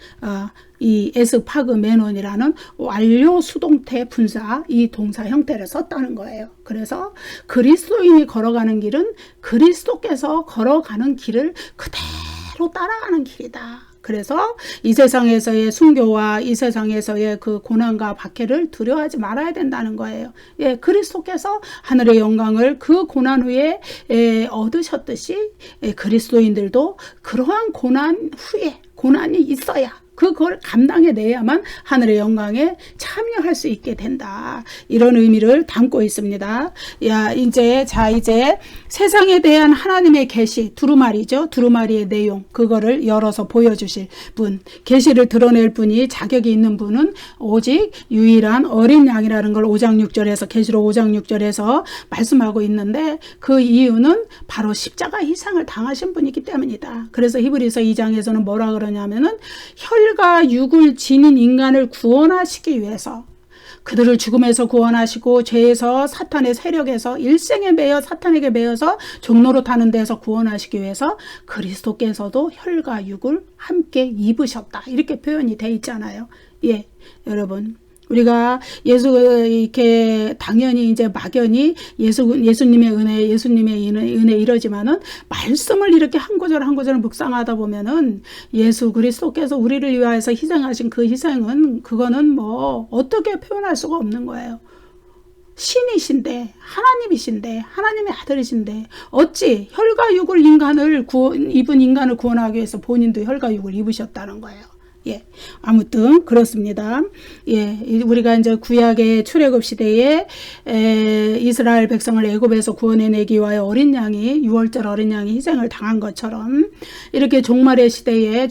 이 에스파그메논이라는 완료 수동태 분사, 이 동사 형태를 썼다는 거예요. 그래서 그리스도인이 걸어가는 길은 그리스도께서 걸어가는 길을 그대로 따라가는 길이다. 그래서 이 세상에서의 순교와 이 세상에서의 그 고난과 박해를 두려워하지 말아야 된다는 거예요. 그리스도께서 하늘의 영광을 그 고난 후에 얻으셨듯이, 그리스도인들도 그러한 고난 후에, 고난이 있어야 그걸 감당해내야만 하늘의 영광에 참여할 수 있게 된다, 이런 의미를 담고 있습니다. 이제 세상에 대한 하나님의 계시, 두루마리죠. 두루마리의 내용, 그거를 열어서 보여주실 분, 계시를 드러낼 분이, 자격이 있는 분은 오직 유일한 어린 양이라는 걸 5장 6절에서, 계시록 5장 6절에서 말씀하고 있는데, 그 이유는 바로 십자가 희생을 당하신 분이기 때문이다. 그래서 히브리서 2장에서는 뭐라 그러냐면은, 혈과 육을 지닌 인간을 구원하시기 위해서, 그들을 죽음에서 구원하시고 죄에서, 사탄의 세력에서, 일생에 매여 사탄에게 매여서 종로로 타는 데서 구원하시기 위해서 그리스도께서도 혈과 육을 함께 입으셨다, 이렇게 표현이 돼 있잖아요. 여러분, 우리가 이렇게 당연히 이제 막연히 예수님의 은혜 이러지만은, 말씀을 이렇게 한 구절 한 구절 묵상하다 보면은, 예수 그리스도께서 우리를 위하여서 희생하신 그 희생은, 그거는 뭐 어떻게 표현할 수가 없는 거예요. 신이신데, 하나님이신데, 하나님의 아들이신데, 어찌 혈과 육을 입은 인간을 구원하기 위해서 본인도 혈과 육을 입으셨다는 거예요. 아무튼 그렇습니다. 우리가 이제 구약의 출애굽 시대에 이스라엘 백성을 애굽에서 구원해내기 위하여 어린 양이, 유월절 어린 양이 희생을 당한 것처럼, 이렇게 종말 때에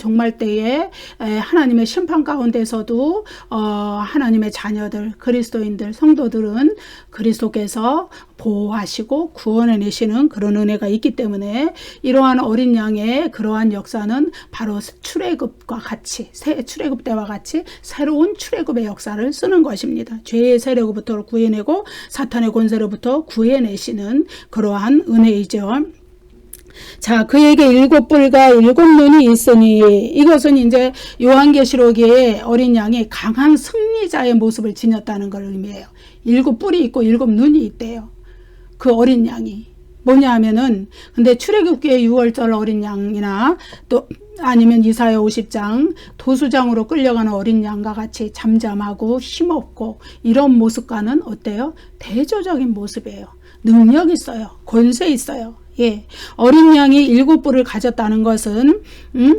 하나님의 심판 가운데서도 하나님의 자녀들, 그리스도인들, 성도들은 그리스도께서 보호하시고 구원해내시는 그런 은혜가 있기 때문에, 이러한 어린 양의 그러한 역사는 바로 출애굽과 같이, 출애굽 때와 같이 새로운 출애굽의 역사를 쓰는 것입니다. 죄의 세력으로부터 구해내고 사탄의 권세로부터 구해내시는 그러한 은혜이죠. 자, 그에게 7뿔과 7눈이 있으니, 이것은 이제 요한계시록의 어린 양이 강한 승리자의 모습을 지녔다는 걸 의미해요. 7뿔이 있고 7눈이 있대요. 그 어린 양이 뭐냐 하면은, 근데 출애굽기의 6월절 어린 양이나 또 아니면 이사야 50장 도수장으로 끌려가는 어린 양과 같이 잠잠하고 힘없고 이런 모습과는 어때요? 대조적인 모습이에요. 능력 있어요. 권세 있어요. 예, 어린 양이 7뿔을 가졌다는 것은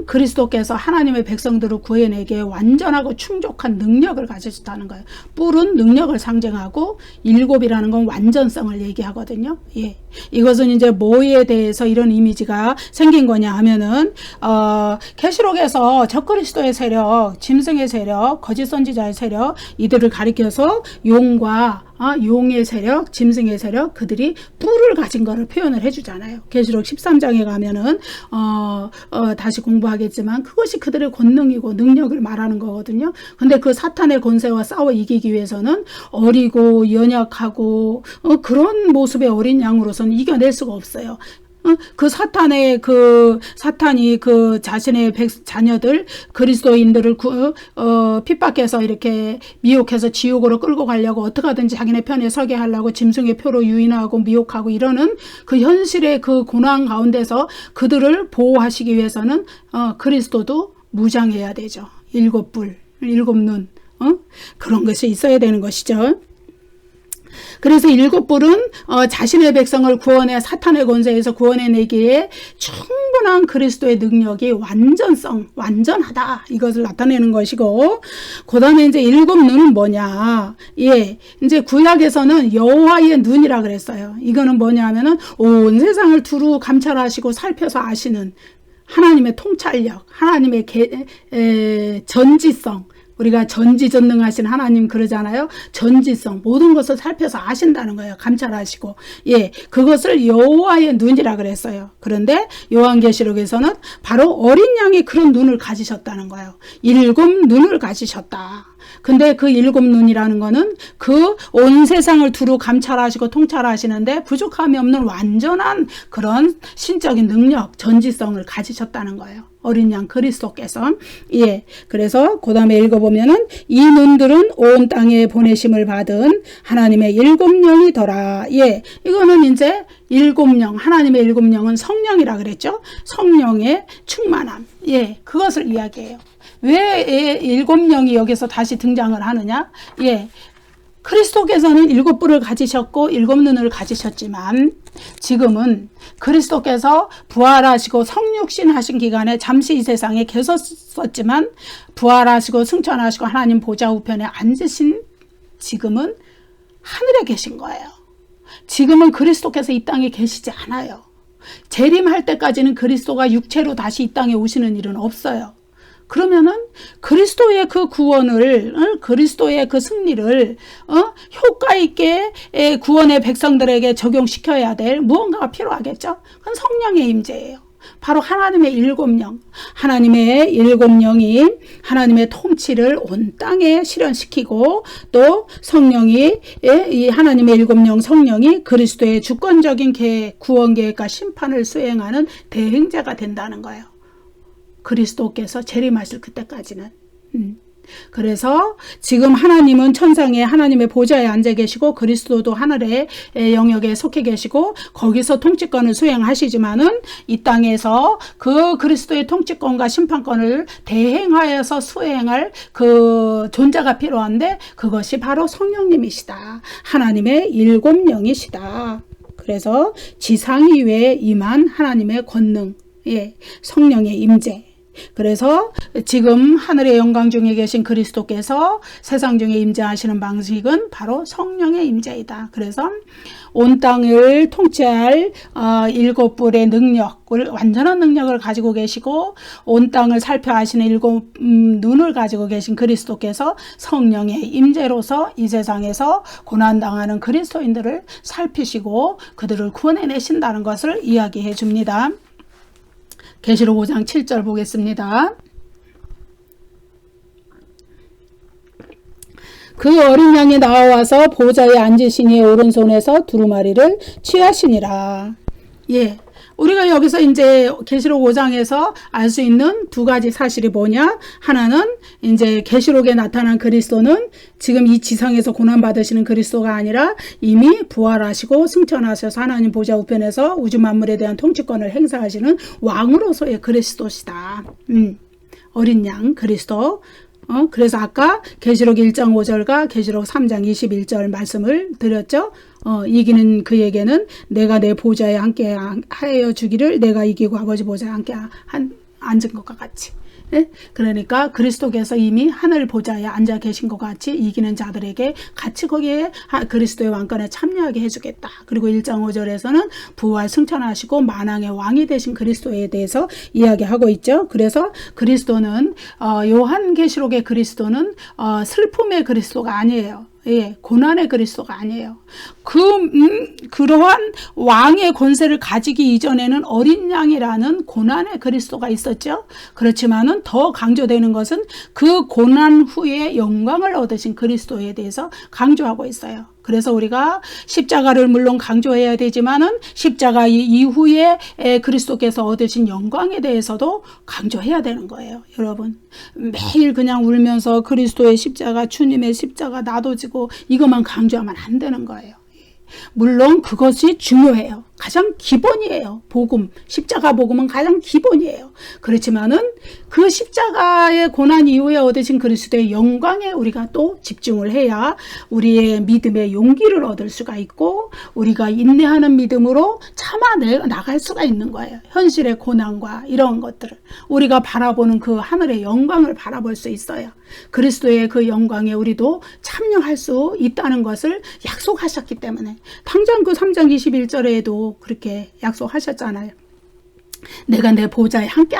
그리스도께서 하나님의 백성들을 구해내기에 완전하고 충족한 능력을 가지셨다는 거예요. 뿔은 능력을 상징하고 7이라는 건 완전성을 얘기하거든요. 예, 이것은 이제 뭐에 대해서 이런 이미지가 생긴 거냐 하면은 계시록에서 적그리스도의 세력, 짐승의 세력, 거짓 선지자의 세력, 이들을 가리켜서 용과 용의 세력, 짐승의 세력, 그들이 뿔을 가진 거를 표현을 해주잖아요. 계시록 13장에 가면은 다시 공부하겠지만 그것이 그들의 권능이고 능력을 말하는 거거든요. 근데 그 사탄의 권세와 싸워 이기기 위해서는 어리고 연약하고 그런 모습의 어린 양으로서는 이겨낼 수가 없어요. 그 사탄이 그 자신의 자녀들 그리스도인들을 핍박해서 이렇게 미혹해서 지옥으로 끌고 가려고 어떻게 하든지 자기네 편에 서게 하려고 짐승의 표로 유인하고 미혹하고 이러는 그 현실의 그 고난 가운데서 그들을 보호하시기 위해서는 그리스도도 무장해야 되죠. 7뿔, 7눈 그런 것이 있어야 되는 것이죠. 그래서 7뿔은 자신의 백성을 구원해 사탄의 권세에서 구원해내기에 충분한 그리스도의 능력이 완전하다 이것을 나타내는 것이고, 그 다음에 이제 7눈은 뭐냐, 예, 이제 구약에서는 여호와의 눈이라 그랬어요. 이거는 뭐냐 하면은 온 세상을 두루 감찰하시고 살펴서 아시는 하나님의 통찰력, 하나님의 전지성, 우리가 전지전능하신 하나님 그러잖아요. 전지성, 모든 것을 살펴서 아신다는 거예요. 감찰하시고. 예, 그것을 여호와의 눈이라 그랬어요. 그런데 요한계시록에서는 바로 어린 양이 그런 눈을 가지셨다는 거예요. 7눈을 가지셨다. 근데 그 7눈이라는 거는 그 온 세상을 두루 감찰하시고 통찰하시는데 부족함이 없는 완전한 그런 신적인 능력, 전지성을 가지셨다는 거예요. 어린 양 그리스도께서. 예, 그래서 그 다음에 읽어보면은 이 눈들은 온 땅에 보내심을 받은 하나님의 7영이더라. 예, 이거는 이제 7영, 하나님의 7영은 성령이라 그랬죠. 성령의 충만함. 예, 그것을 이야기해요. 왜 7영이 여기서 다시 등장을 하느냐? 예, 그리스도께서는 7뿔을 가지셨고 7눈을 가지셨지만 지금은 그리스도께서 부활하시고 성육신 하신 기간에 잠시 이 세상에 계셨었지만 부활하시고 승천하시고 하나님 보좌 우편에 앉으신 지금은 하늘에 계신 거예요. 지금은 그리스도께서 이 땅에 계시지 않아요. 재림할 때까지는 그리스도가 육체로 다시 이 땅에 오시는 일은 없어요. 그러면은 그리스도의 그 구원을, 그리스도의 그 승리를 효과 있게 구원의 백성들에게 적용시켜야 될 무언가가 필요하겠죠. 그건 성령의 임재예요. 바로 하나님의 7영, 하나님의 7영이 하나님의 통치를 온 땅에 실현시키고 또 성령이, 이 하나님의 7영 성령이 그리스도의 주권적인 구원 계획과 심판을 수행하는 대행자가 된다는 거예요. 그리스도께서 재림하실 그때까지는. 그래서 지금 하나님은 천상에 하나님의 보좌에 앉아 계시고 그리스도도 하늘의 영역에 속해 계시고 거기서 통치권을 수행하시지만은 이 땅에서 그 그리스도의 통치권과 심판권을 대행하여서 수행할 그 존재가 필요한데 그것이 바로 성령님이시다. 하나님의 7영이시다. 그래서 지상 위에 임한 하나님의 권능, 예, 성령의 임재. 그래서 지금 하늘의 영광 중에 계신 그리스도께서 세상 중에 임재하시는 방식은 바로 성령의 임재이다. 그래서 온 땅을 통치할 7뿔의 능력을, 완전한 능력을 가지고 계시고 온 땅을 살펴 하시는 7눈을 가지고 계신 그리스도께서 성령의 임재로서 이 세상에서 고난당하는 그리스도인들을 살피시고 그들을 구원해내신다는 것을 이야기해 줍니다. 계시록 5장 7절 보겠습니다. 그 어린 양이 나와서 보좌에 앉으시니 오른손에서 두루마리를 취하시니라. 예, 우리가 여기서 이제 계시록 5장에서 알 수 있는 두 가지 사실이 뭐냐? 하나는 이제 계시록에 나타난 그리스도는 지금 이 지상에서 고난 받으시는 그리스도가 아니라 이미 부활하시고 승천하셔서 하나님 보좌 우편에서 우주 만물에 대한 통치권을 행사하시는 왕으로서의 그리스도시다. 어린 양 그리스도. 그래서 아까 계시록 1장 5절과 계시록 3장 21절 말씀을 드렸죠. 이기는 그에게는 내가 내 보좌에 함께 하여 주기를 내가 이기고 아버지 보좌에 함께 앉은 것과 같이. 네? 그러니까 그리스도께서 이미 하늘 보좌에 앉아 계신 것 같이 이기는 자들에게 같이 거기에 그리스도의 왕권에 참여하게 해주겠다. 그리고 1장 5절에서는 부활 승천하시고 만왕의 왕이 되신 그리스도에 대해서 이야기하고 있죠. 그래서 그리스도는 요한계시록의 그리스도는 슬픔의 그리스도가 아니에요. 예, 고난의 그리스도가 아니에요. 그러한 왕의 권세를 가지기 이전에는 어린 양이라는 고난의 그리스도가 있었죠. 그렇지만은 더 강조되는 것은 그 고난 후에 영광을 얻으신 그리스도에 대해서 강조하고 있어요. 그래서 우리가 십자가를 물론 강조해야 되지만은 십자가 이후에 그리스도께서 얻으신 영광에 대해서도 강조해야 되는 거예요. 여러분 매일 그냥 울면서 그리스도의 십자가, 주님의 십자가 나도 지고 이것만 강조하면 안 되는 거예요. 물론 그것이 중요해요. 가장 기본이에요. 복음, 십자가 복음은 가장 기본이에요. 그렇지만은 그 십자가의 고난 이후에 얻으신 그리스도의 영광에 우리가 또 집중을 해야 우리의 믿음의 용기를 얻을 수가 있고 우리가 인내하는 믿음으로 참아 나갈 수가 있는 거예요. 현실의 고난과 이런 것들을 우리가 바라보는 그 하늘의 영광을 바라볼 수 있어요. 그리스도의 그 영광에 우리도 참여할 수 있다는 것을 약속하셨기 때문에 당장 그 3장 21절에도 그렇게 약속하셨잖아요. 내가 내 보좌에 함께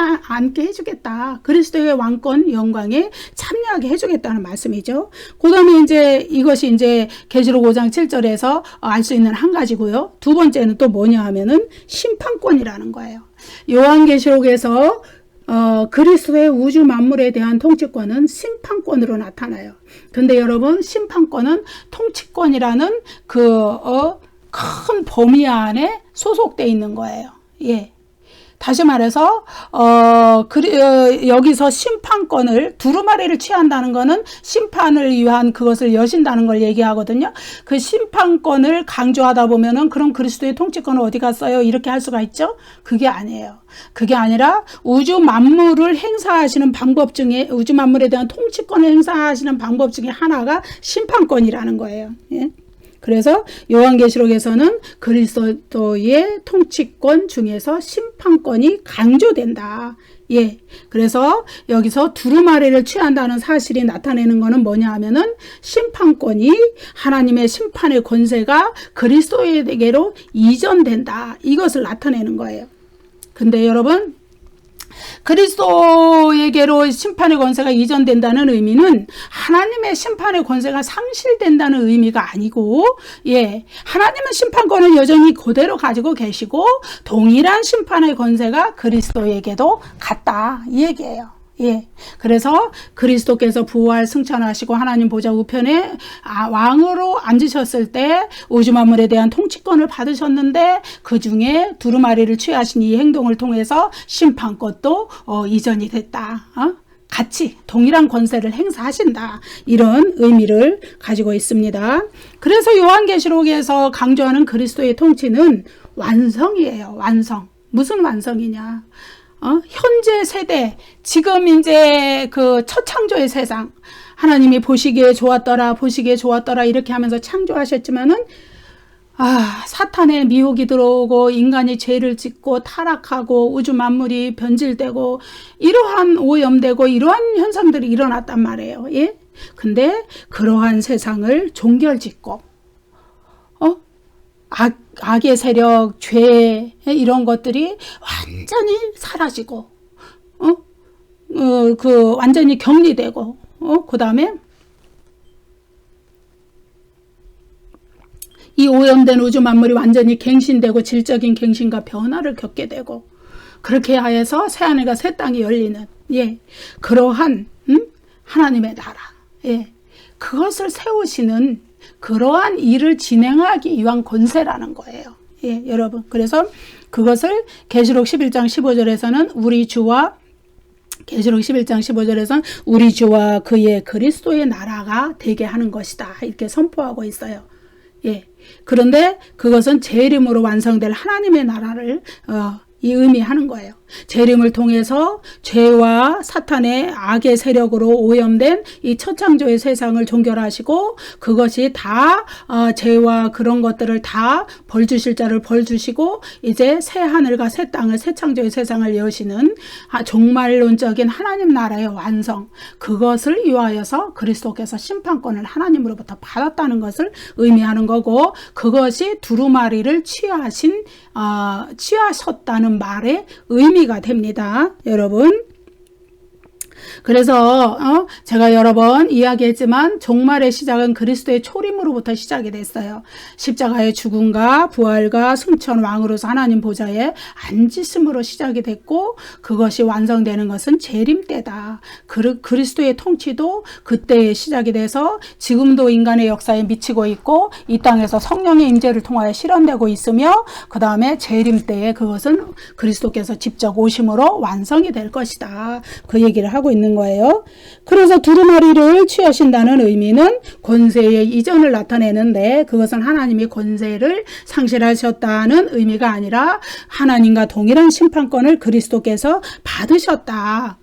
해주겠다. 그리스도의 왕권 영광에 참여하게 해주겠다는 말씀이죠. 그 다음에 이제 이것이 이제 계시록 5장 7절에서 알 수 있는 한 가지고요. 두 번째는 또 뭐냐 하면은 심판권이라는 거예요. 요한계시록에서 그리스도의 우주 만물에 대한 통치권은 심판권으로 나타나요. 근데 여러분 심판권은 통치권이라는 큰 범위 안에 소속되어 있는 거예요. 예. 다시 말해서 여기서 심판권을 두루마리를 취한다는 것은 심판을 위한 그것을 여신다는 걸 얘기하거든요. 그 심판권을 강조하다 보면은 그럼 그리스도의 통치권은 어디 갔어요? 이렇게 할 수가 있죠. 그게 아니에요. 그게 아니라 우주 만물을 행사하시는 방법 중에 우주 만물에 대한 통치권을 행사하시는 방법 중에 하나가 심판권이라는 거예요. 예. 그래서 요한계시록에서는 그리스도의 통치권 중에서 심판권이 강조된다. 예. 그래서 여기서 두루마리를 취한다는 사실이 나타내는 것은 뭐냐 하면은 심판권이 하나님의 심판의 권세가 그리스도에게로 이전된다. 이것을 나타내는 거예요. 근데 여러분 그리스도에게로 심판의 권세가 이전된다는 의미는 하나님의 심판의 권세가 상실된다는 의미가 아니고, 예, 하나님은 심판권을 여전히 그대로 가지고 계시고 동일한 심판의 권세가 그리스도에게도 갔다 이 얘기예요. 예. 그래서 그리스도께서 부활 승천하시고 하나님 보좌 우편에 왕으로 앉으셨을 때 우주 만물에 대한 통치권을 받으셨는데 그 중에 두루마리를 취하신 이 행동을 통해서 심판권도 이전이 됐다. 같이 동일한 권세를 행사하신다. 이런 의미를 가지고 있습니다. 그래서 요한계시록에서 강조하는 그리스도의 통치는 완성이에요. 완성. 무슨 완성이냐? 현재 세대, 지금 이제 그 첫 창조의 세상, 하나님이 보시기에 좋았더라, 이렇게 하면서 창조하셨지만은, 사탄의 미혹이 들어오고, 인간이 죄를 짓고, 타락하고, 우주 만물이 변질되고, 이러한 오염되고, 이러한 현상들이 일어났단 말이에요. 예? 근데, 그러한 세상을 종결짓고, 악의 세력, 죄, 이런 것들이 완전히 사라지고, 완전히 격리되고, 그 다음에 이 오염된 우주 만물이 완전히 갱신되고 질적인 갱신과 변화를 겪게 되고, 그렇게 하여서 새하늘과 새 땅이 열리는, 예, 그러한, 하나님의 나라, 예, 그것을 세우시는 그러한 일을 진행하기 위한 권세라는 거예요. 예, 여러분. 그래서 그것을 계시록 11장 15절에서는 계시록 11장 15절에서는 우리 주와 그의 그리스도의 나라가 되게 하는 것이다. 이렇게 선포하고 있어요. 예. 그런데 그것은 재림으로 완성될 하나님의 나라를 이 의미하는 거예요. 재림을 통해서 죄와 사탄의 악의 세력으로 오염된 이 첫창조의 세상을 종결하시고 그것이 다 죄와 그런 것들을 다 벌 주실 자를 벌 주시고 이제 새 하늘과 새 땅을 새 창조의 세상을 여시는 종말론적인 하나님 나라의 완성, 그것을 위하여서 그리스도께서 심판권을 하나님으로부터 받았다는 것을 의미하는 거고, 그것이 두루마리를 취하셨다는 말의 의미가 됩니다. 여러분. 그래서 제가 여러 번 이야기했지만 종말의 시작은 그리스도의 초림으로부터 시작이 됐어요. 십자가의 죽음과 부활과 승천 왕으로서 하나님 보좌에 앉으심으로 시작이 됐고, 그것이 완성되는 것은 재림 때다. 그리스도의 통치도 그때에 시작이 돼서 지금도 인간의 역사에 미치고 있고 이 땅에서 성령의 임재를 통하여 실현되고 있으며, 그 다음에 재림 때에 그것은 그리스도께서 직접 오심으로 완성이 될 것이다. 그 얘기를 하고 있는 거예요. 그래서 두루마리를 취하신다는 의미는 권세의 이전을 나타내는데, 그것은 하나님이 권세를 상실하셨다는 의미가 아니라 하나님과 동일한 심판권을 그리스도께서 받으셨다.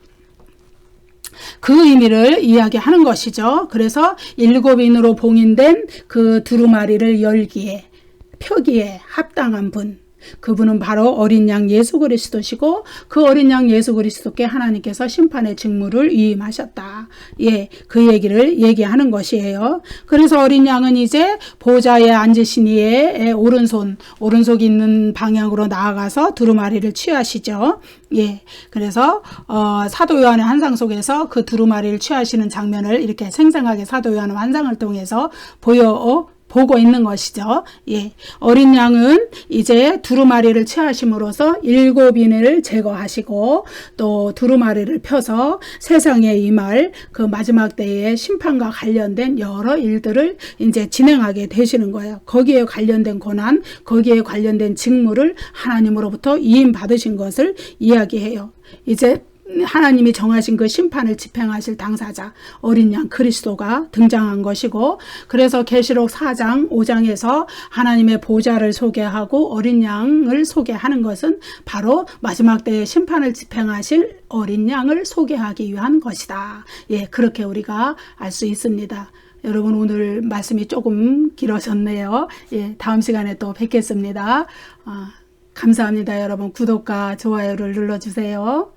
그 의미를 이야기하는 것이죠. 그래서 7인으로 봉인된 그 두루마리를 열기에, 펴기에 합당한 분, 그분은 바로 어린 양 예수 그리스도시고, 그 어린 양 예수 그리스도께 하나님께서 심판의 직무를 위임하셨다. 예, 그 얘기를 얘기하는 것이에요. 그래서 어린 양은 이제 보좌에 앉으신 이의 오른손 있는 방향으로 나아가서 두루마리를 취하시죠. 예, 그래서 사도 요한의 환상 속에서 그 두루마리를 취하시는 장면을 이렇게 생생하게 사도 요한의 환상을 통해서 보고 있는 것이죠. 예. 어린 양은 이제 두루마리를 취하심으로써 7인을 제거하시고 또 두루마리를 펴서 세상에 임할 그 마지막 때의 심판과 관련된 여러 일들을 이제 진행하게 되시는 거예요. 거기에 관련된 고난, 거기에 관련된 직무를 하나님으로부터 위임 받으신 것을 이야기해요. 이제 하나님이 정하신 그 심판을 집행하실 당사자 어린 양 그리스도가 등장한 것이고, 그래서 계시록 4장 5장에서 하나님의 보좌를 소개하고 어린 양을 소개하는 것은 바로 마지막 때의 심판을 집행하실 어린 양을 소개하기 위한 것이다. 예, 그렇게 우리가 알 수 있습니다. 여러분, 오늘 말씀이 조금 길어졌네요. 예, 다음 시간에 또 뵙겠습니다. 감사합니다. 여러분, 구독과 좋아요를 눌러주세요.